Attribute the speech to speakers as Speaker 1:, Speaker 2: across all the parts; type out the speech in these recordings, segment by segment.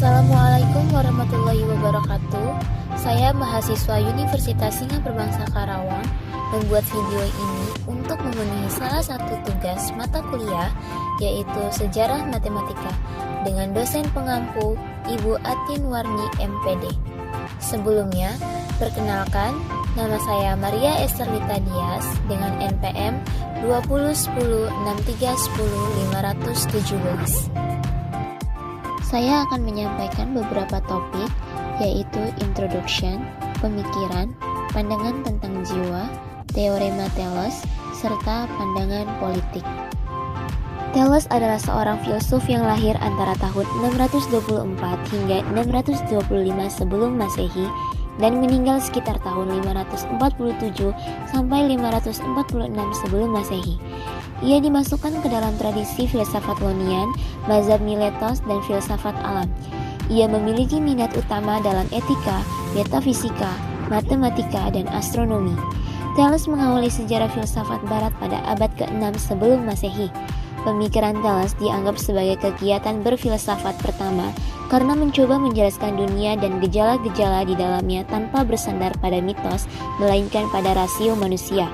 Speaker 1: Assalamualaikum warahmatullahi wabarakatuh. Saya mahasiswa Universitas Singa Perbangsa Karawang membuat video ini untuk memenuhi salah satu tugas mata kuliah, yaitu Sejarah Matematika dengan dosen pengampu Ibu Atin Warni MPD. Sebelumnya, perkenalkan, nama saya Maria Esterlita Dias dengan NPM 20106310 517. Saya akan menyampaikan beberapa topik, yaitu introduction, pemikiran, pandangan tentang jiwa, teorema Thales, serta pandangan politik. Thales adalah seorang filsuf yang lahir antara tahun 624 hingga 625 sebelum Masehi dan meninggal sekitar tahun 547 sampai 546 sebelum Masehi. Ia dimasukkan ke dalam tradisi filsafat Ionian, mazhab Miletos, dan filsafat alam. Ia memiliki minat utama dalam etika, metafisika, matematika, dan astronomi. Thales mengawali sejarah filsafat barat pada abad ke-6 sebelum Masehi. Pemikiran Thales dianggap sebagai kegiatan berfilsafat pertama karena mencoba menjelaskan dunia dan gejala-gejala di dalamnya tanpa bersandar pada mitos, melainkan pada rasio manusia.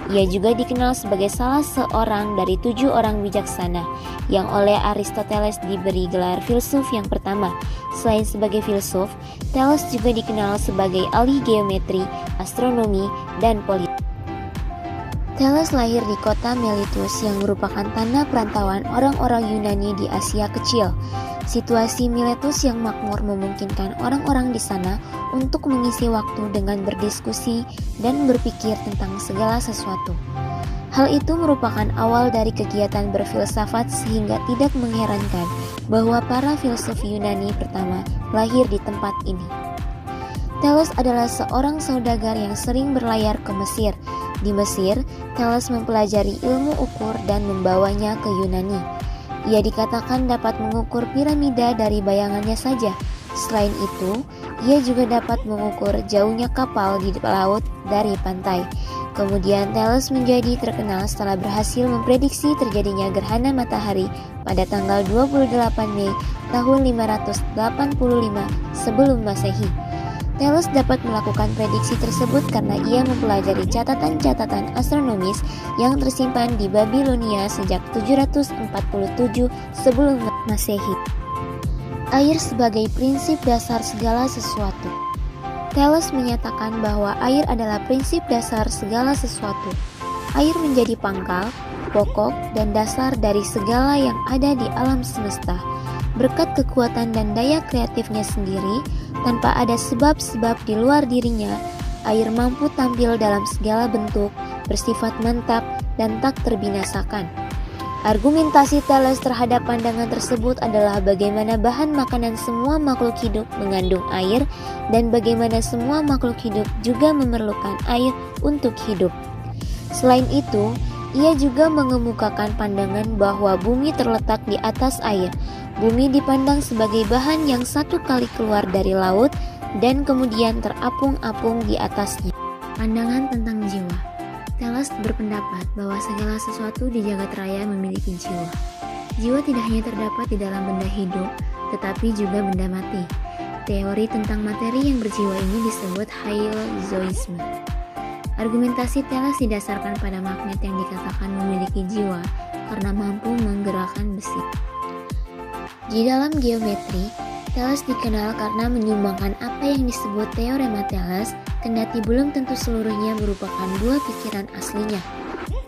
Speaker 1: Ia juga dikenal sebagai salah seorang dari 7 orang bijaksana yang oleh Aristoteles diberi gelar filsuf yang pertama. Selain sebagai filsuf, Thales juga dikenal sebagai ahli geometri, astronomi, dan politik. Thales lahir di kota Miletus yang merupakan tanah perantauan orang-orang Yunani di Asia Kecil. Situasi Miletus yang makmur memungkinkan orang-orang di sana untuk mengisi waktu dengan berdiskusi dan berpikir tentang segala sesuatu. Hal itu merupakan awal dari kegiatan berfilsafat sehingga tidak mengherankan bahwa para filsuf Yunani pertama lahir di tempat ini. Thales adalah seorang saudagar yang sering berlayar ke Mesir. Di Mesir, Thales mempelajari ilmu ukur dan membawanya ke Yunani. Ia dikatakan dapat mengukur piramida dari bayangannya saja. Selain itu, ia juga dapat mengukur jauhnya kapal di laut dari pantai. Kemudian Thales menjadi terkenal setelah berhasil memprediksi terjadinya gerhana matahari pada tanggal 28 Mei tahun 585 sebelum Masehi. Thales dapat melakukan prediksi tersebut karena ia mempelajari catatan-catatan astronomis yang tersimpan di Babilonia sejak 747 sebelum Masehi. Air sebagai prinsip dasar segala sesuatu. Thales menyatakan bahwa air adalah prinsip dasar segala sesuatu. Air menjadi pangkal, pokok, dan dasar dari segala yang ada di alam semesta. Berkat kekuatan dan daya kreatifnya sendiri, tanpa ada sebab-sebab di luar dirinya, air mampu tampil dalam segala bentuk, bersifat mantap, dan tak terbinasakan. Argumentasi Thales terhadap pandangan tersebut adalah bagaimana bahan makanan semua makhluk hidup mengandung air, dan bagaimana semua makhluk hidup juga memerlukan air untuk hidup. Selain itu, ia juga mengemukakan pandangan bahwa bumi terletak di atas air. Bumi dipandang sebagai bahan yang satu kali keluar dari laut dan kemudian terapung-apung di atasnya. Pandangan tentang jiwa. Thales berpendapat bahwa segala sesuatu di jagat raya memiliki jiwa. Jiwa tidak hanya terdapat di dalam benda hidup, tetapi juga benda mati. Teori tentang materi yang berjiwa ini disebut hyozoisme. Argumentasi Thales didasarkan pada magnet yang dikatakan memiliki jiwa karena mampu menggerakkan besi. Di dalam geometri, Thales dikenal karena menyumbangkan apa yang disebut teorema Thales, kendati belum tentu seluruhnya merupakan buah pikiran aslinya.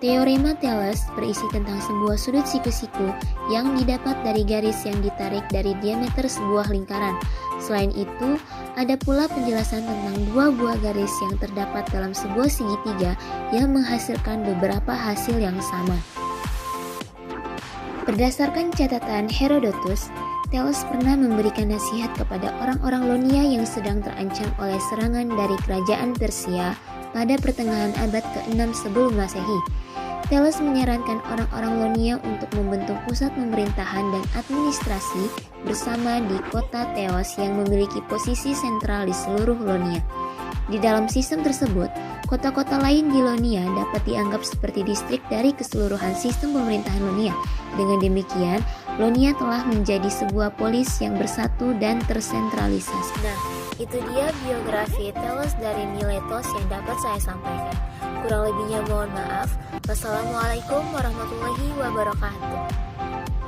Speaker 1: Teorema Thales berisi tentang sebuah sudut siku-siku yang didapat dari garis yang ditarik dari diameter sebuah lingkaran. Selain itu, ada pula penjelasan tentang dua buah garis yang terdapat dalam sebuah segitiga yang menghasilkan beberapa hasil yang sama. Berdasarkan catatan Herodotus, Thales pernah memberikan nasihat kepada orang-orang Ionia yang sedang terancam oleh serangan dari kerajaan Persia pada pertengahan abad ke-6 sebelum Masehi. Thales menyarankan orang-orang Ionia untuk membentuk pusat pemerintahan dan administrasi bersama di kota Teos yang memiliki posisi sentral di seluruh Ionia. Di dalam sistem tersebut, Kota-kota lain di Ionia dapat dianggap seperti distrik dari keseluruhan sistem pemerintahan Ionia. Dengan demikian, Ionia telah menjadi sebuah polis yang bersatu dan tersentralisasi. Nah, itu dia biografi Telos dari Miletos yang dapat saya sampaikan. Kurang lebihnya mohon maaf. Wassalamualaikum warahmatullahi wabarakatuh.